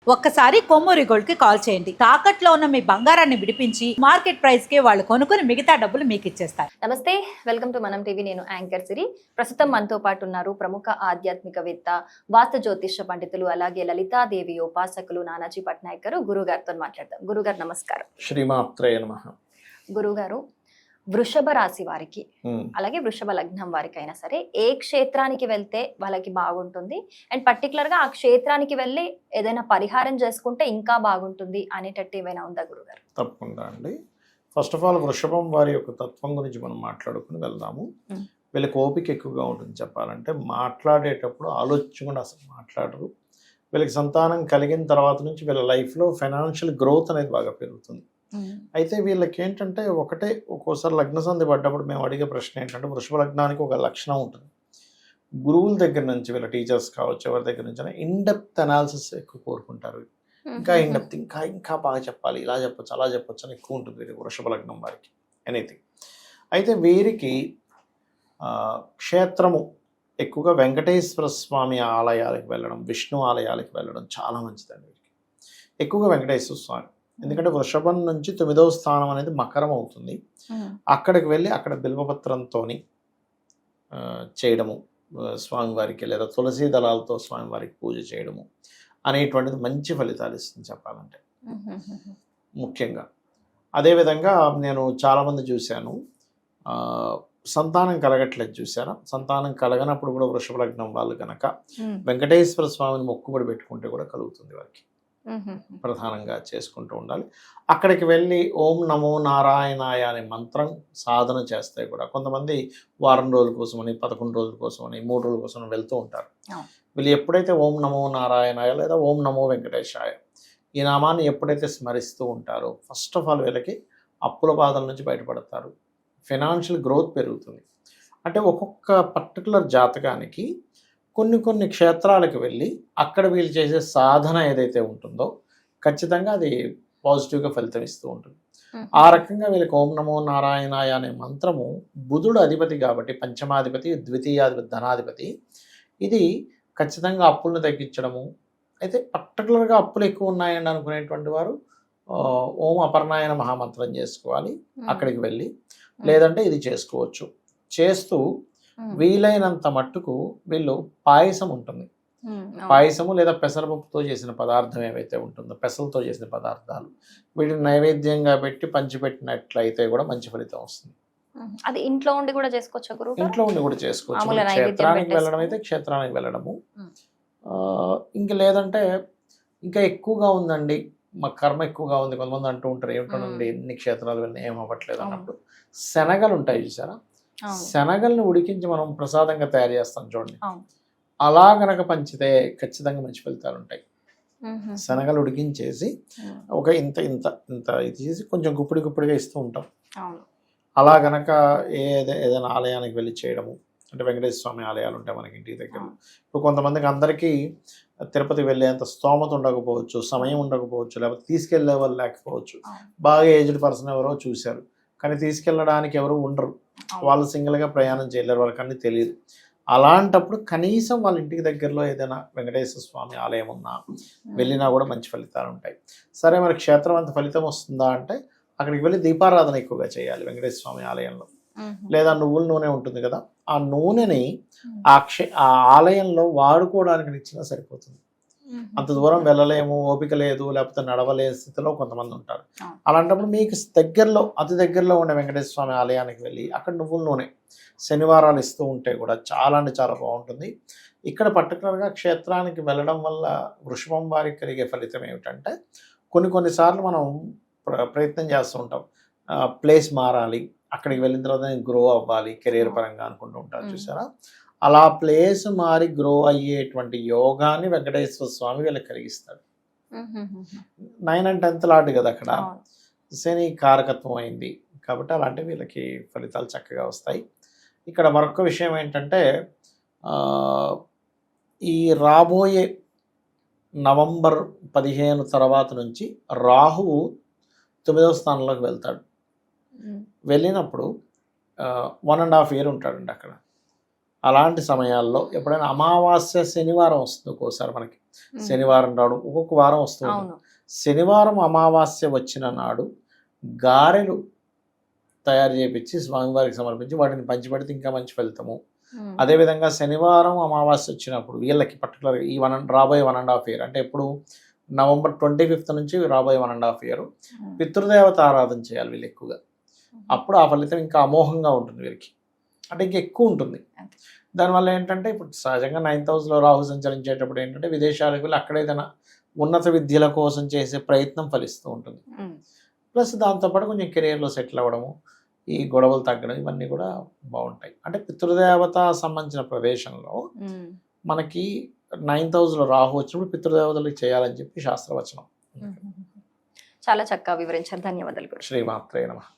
ఒక్కసారి కొమ్మూరి గోల్డ్ కి కాల్ చేయండి. తాకట్లో ఉన్న మీ బంగారాన్ని విడిపించి మార్కెట్ ప్రైస్ కి వాళ్ళు కొనుక్కుని మిగతా డబ్బులు మీకు ఇచ్చేస్తారు. నమస్తే, వెల్కమ్ టు మనం టీవీ. నేను యాంకర్ సిరి. ప్రస్తుతం మనతో పాటు ఉన్నారు ప్రముఖ ఆధ్యాత్మికవేత్త, వాస్తు జ్యోతిష పండితులు, అలాగే లలితాదేవి ఉపాసకులు నానాజీ పట్నాయక్ గారు. గురువు గారితో మాట్లాడదాం. గురుగారు నమస్కారం. శ్రీమాత్రే నమః. గురుగారు, వృషభ రాశి వారికి అలాగే వృషభ లగ్నం వారికి అయినా సరే ఏ క్షేత్రానికి వెళ్తే వాళ్ళకి బాగుంటుంది, అండ్ పర్టికులర్ గా ఆ క్షేత్రానికి వెళ్ళి ఏదైనా పరిహారం చేసుకుంటే ఇంకా బాగుంటుంది అనేటట్టు ఏమైనా ఉందా గురుగారు? తప్పకుండా అండి. ఫస్ట్ ఆఫ్ ఆల్ వృషభం వారి యొక్క తత్వం గురించి మనం మాట్లాడుకుని వెళ్దాము. వీళ్ళకి ఓపిక ఎక్కువగా ఉంటుంది. చెప్పాలంటే మాట్లాడేటప్పుడు ఆలోచించకుండా అసలు మాట్లాడరు. వీళ్ళకి సంతానం కలిగిన తర్వాత నుంచి వీళ్ళ లైఫ్లో ఫైనాన్షియల్ గ్రోత్ అనేది బాగా పెరుగుతుంది. అయితే వీళ్ళకి ఏంటంటే ఒక్కోసారి లగ్న సంధి పడ్డప్పుడు మేము అడిగే ప్రశ్న ఏంటంటే, వృషభ లగ్నానికి ఒక లక్షణం ఉంటుంది. గురువుల దగ్గర నుంచి, వీళ్ళ టీచర్స్ కావచ్చు, ఎవరి దగ్గర నుంచి ఇన్డెప్త్ అనాలిసిస్ ఎక్కువ కోరుకుంటారు. ఇంకా ఇన్డెప్త్, ఇంకా బాగా చెప్పాలి, ఇలా చెప్పొచ్చు, అలా చెప్పొచ్చు అని ఎక్కువ ఉంటుంది వీరికి, వృషభ లగ్నం వారికి ఎనీథింగ్. అయితే వీరికి క్షేత్రము ఎక్కువగా వెంకటేశ్వర స్వామి ఆలయాలకు వెళ్ళడం, విష్ణు ఆలయాలకు వెళ్ళడం చాలా మంచిదండి వీరికి. ఎక్కువగా వెంకటేశ్వర స్వామి, ఎందుకంటే వృషభం నుంచి 9వ స్థానం అనేది మకరం అవుతుంది. అక్కడికి వెళ్ళి అక్కడ బిల్వపత్రంతో చేయడము స్వామివారికి, లేదా తులసి దళాలతో స్వామివారికి పూజ చేయడము అనేటువంటిది మంచి ఫలితాలు ఇస్తుంది చెప్పాలంటే. ముఖ్యంగా అదేవిధంగా నేను చాలామంది చూశాను, సంతానం కలగట్లేదు చూసారా, సంతానం కలగనప్పుడు కూడా వృషభ లగ్నం వాళ్ళు కనుక వెంకటేశ్వర స్వామిని మొక్కుబడి పెట్టుకుంటే కూడా కలుగుతుంది వారికి. ప్రధానంగా చేసుకుంటూ ఉండాలి. అక్కడికి వెళ్ళి ఓం నమో నారాయణాయ అనే మంత్రం సాధన చేస్తే కూడా, కొంతమంది వారం రోజుల కోసమని, 11 రోజుల కోసమని, 3 రోజుల కోసం వెళ్తూ ఉంటారు. వీళ్ళు ఎప్పుడైతే ఓం నమో నారాయణాయ లేదా ఓం నమో వెంకటేశాయ ఈ నామాన్ని ఎప్పుడైతే స్మరిస్తూ ఉంటారో, ఫస్ట్ ఆఫ్ ఆల్ వీళ్ళకి అప్పుల బాధల నుంచి బయటపడతారు. ఫైనాన్షియల్ గ్రోత్ పెరుగుతుంది. అంటే ఒక్కొక్క పర్టికులర్ జాతకానికి కొన్ని క్షేత్రాలకు వెళ్ళి అక్కడ వీళ్ళు చేసే సాధన ఏదైతే ఉంటుందో ఖచ్చితంగా అది పాజిటివ్గా ఫలితం ఇస్తూ ఉంటుంది. ఆ రకంగా వీళ్ళకి ఓం నమో నారాయణాయ అనే మంత్రము, బుధుడు అధిపతి కాబట్టి, పంచమాధిపతి, ద్వితీయాధిపతి, ధనాధిపతి, ఇది ఖచ్చితంగా అప్పులను తగ్గించడము. అయితే పర్టికులర్గా అప్పులు ఎక్కువ ఉన్నాయండి అనుకునేటువంటి వారు ఓం అపర్ణాయన మహామంత్రం చేసుకోవాలి అక్కడికి వెళ్ళి, లేదంటే ఇది చేసుకోవచ్చు. చేస్తూ వీలైనంత మట్టుకు వీళ్ళు పాయసం ఉంటుంది, పాయసము లేదా పెసరపప్పుతో చేసిన పదార్థం ఏవైతే ఉంటుందో, పెసలతో చేసిన పదార్థాలు, వీటిని నైవేద్యంగా పెట్టి పంచిపెట్టినట్లయితే కూడా మంచి ఫలితం వస్తుంది. అది ఇంట్లో ఉండి కూడా చేసుకోవచ్చు గురువు? ఇంట్లో ఉండి కూడా చేసుకోవచ్చు. క్షేత్రానికి వెళ్ళడం అయితే క్షేత్రానికి వెళ్ళడము, ఇంకా లేదంటే ఇంకా ఎక్కువగా ఉందండి, మా కర్మ ఎక్కువగా ఉంది, కొంతమంది అంటూ ఉంటారు ఏమిటోనండి ఎన్ని క్షేత్రాలు వెళ్ళినా ఏం అవ్వట్లేదు అన్నప్పుడు, శనగలు ఉంటాయి చూసారా, శనగల్ని ఉడికించి మనం ప్రసాదంగా తయారు చేస్తాం చూడండి, అలా గనక పంచితే ఖచ్చితంగా మంచి ఫలితాలు ఉంటాయి. శనగలు ఉడికించేసి ఒక ఇంత ఇంత ఇంత ఇది చేసి కొంచెం గుప్పిడిగా ఇస్తూ ఉంటాం. అలా గనక ఏదైనా ఆలయానికి వెళ్ళి చేయడము, అంటే వెంకటేశ్వర స్వామి ఆలయాలు ఉంటాయి మనకి ఇంటి దగ్గర. ఇప్పుడు కొంతమందికి అందరికీ తిరుపతి వెళ్ళేంత స్తోమత ఉండకపోవచ్చు, సమయం ఉండకపోవచ్చు, లేకపోతే తీసుకెళ్లే వాళ్ళు లేకపోవచ్చు. బాగా ఏజ్డ్ పర్సన్ ఎవరో చూశారు కానీ తీసుకెళ్ళడానికి ఎవరు ఉండరు, వాళ్ళు సింగిల్గా ప్రయాణం చేయలేరు, వాళ్ళకి అన్నీ తెలియదు. అలాంటప్పుడు కనీసం వాళ్ళ ఇంటికి దగ్గరలో ఏదైనా వెంకటేశ్వర స్వామి ఆలయం ఉన్నా వెళ్ళినా కూడా మంచి ఫలితాలు ఉంటాయి. సరే, మరి క్షేత్రం అంత ఫలితం వస్తుందా అంటే, అక్కడికి వెళ్ళి దీపారాధన ఎక్కువగా చేయాలి వెంకటేశ్వర స్వామి ఆలయంలో. లేదా నువ్వుల నూనె ఉంటుంది కదా, ఆ నూనెని ఆ ఆలయంలో వాడుకోవడానికి ఇచ్చినా సరిపోతుంది. అంత దూరం వెళ్ళలేము, ఓపిక లేదు, లేకపోతే నడవలేని స్థితిలో కొంతమంది ఉంటారు. అలాంటప్పుడు మీకు దగ్గరలో, అతి దగ్గరలో ఉండే వెంకటేశ్వర స్వామి ఆలయానికి వెళ్ళి అక్కడ నువ్వుల నూనె శనివారాలు ఇస్తూ ఉంటే కూడా చాలా అంటే చాలా బాగుంటుంది. ఇక్కడ పర్టికులర్గా క్షేత్రానికి వెళ్ళడం వల్ల వృషభం వారికి కలిగే ఫలితం ఏమిటంటే, కొన్నిసార్లు మనం ప్రయత్నం చేస్తూ ఉంటాం, ప్లేస్ మారాలి, అక్కడికి వెళ్ళిన తర్వాత గ్రో అవ్వాలి కెరీర్ పరంగా అనుకుంటూ ఉంటారు చూసారా. అలా ప్లేస్ మారి గ్రో అయ్యేటువంటి యోగాన్ని వెంకటేశ్వర స్వామి వీళ్ళకి కలిగిస్తాడు. 9 and 10th లాంటి కదా అక్కడ శని కారకత్వం అయింది కాబట్టి అలాంటి వీళ్ళకి ఫలితాలు చక్కగా వస్తాయి. ఇక్కడ మరొక విషయం ఏంటంటే, ఈ రాబోయే నవంబర్ 15 తర్వాత నుంచి రాహువు 9వ స్థానంలోకి వెళ్తాడు. వెళ్ళినప్పుడు 1.5 year ఉంటాడండి అక్కడ. అలాంటి సమయాల్లో ఎప్పుడైనా అమావాస్య శనివారం వస్తుంది ఒక్కోసారి మనకి, శనివారం రావడం ఒక్కొక్క వారం వస్తుంది. అవును. శనివారం అమావాస్య వచ్చిన నాడు గారెలు తయారు చేయించి స్వామివారికి సమర్పించి వాటిని పంచిపెడితే ఇంకా మంచి ఫలితము. అదేవిధంగా శనివారం అమావాస్య వచ్చినప్పుడు వీళ్ళకి పర్టికులర్గా ఈ రాబోయే 1.5 year, అంటే ఎప్పుడు November 25th నుంచి రాబోయే 1.5 year పితృదేవత ఆరాధన చేయాలి వీళ్ళు ఎక్కువగా. అప్పుడు ఆ ఫలితం ఇంకా అమోఘంగా ఉంటుంది వీరికి, అంటే ఇంకా ఎక్కువ ఉంటుంది. దానివల్ల ఏంటంటే ఇప్పుడు సహజంగా 9th house లో రాహు సంచరించేటప్పుడు ఏంటంటే విదేశాలకు వెళ్ళి అక్కడ ఏదైనా ఉన్నత విద్యల కోసం చేసే ప్రయత్నం ఫలిస్తూ ఉంటుంది. ప్లస్ దాంతోపాటు కొంచెం కెరియర్లో సెటిల్ అవ్వడము, ఈ గొడవలు తగ్గడం, ఇవన్నీ కూడా బాగుంటాయి. అంటే పితృదేవత సంబంధించిన ప్రదేశంలో మనకి 9th house లో రాహు వచ్చినప్పుడు పితృదేవతలకు చేయాలని చెప్పి శాస్త్రవచనం. చాలా చక్కగా వివరించారు. ధన్యవాదాలు. శ్రీమాత్రే నమః.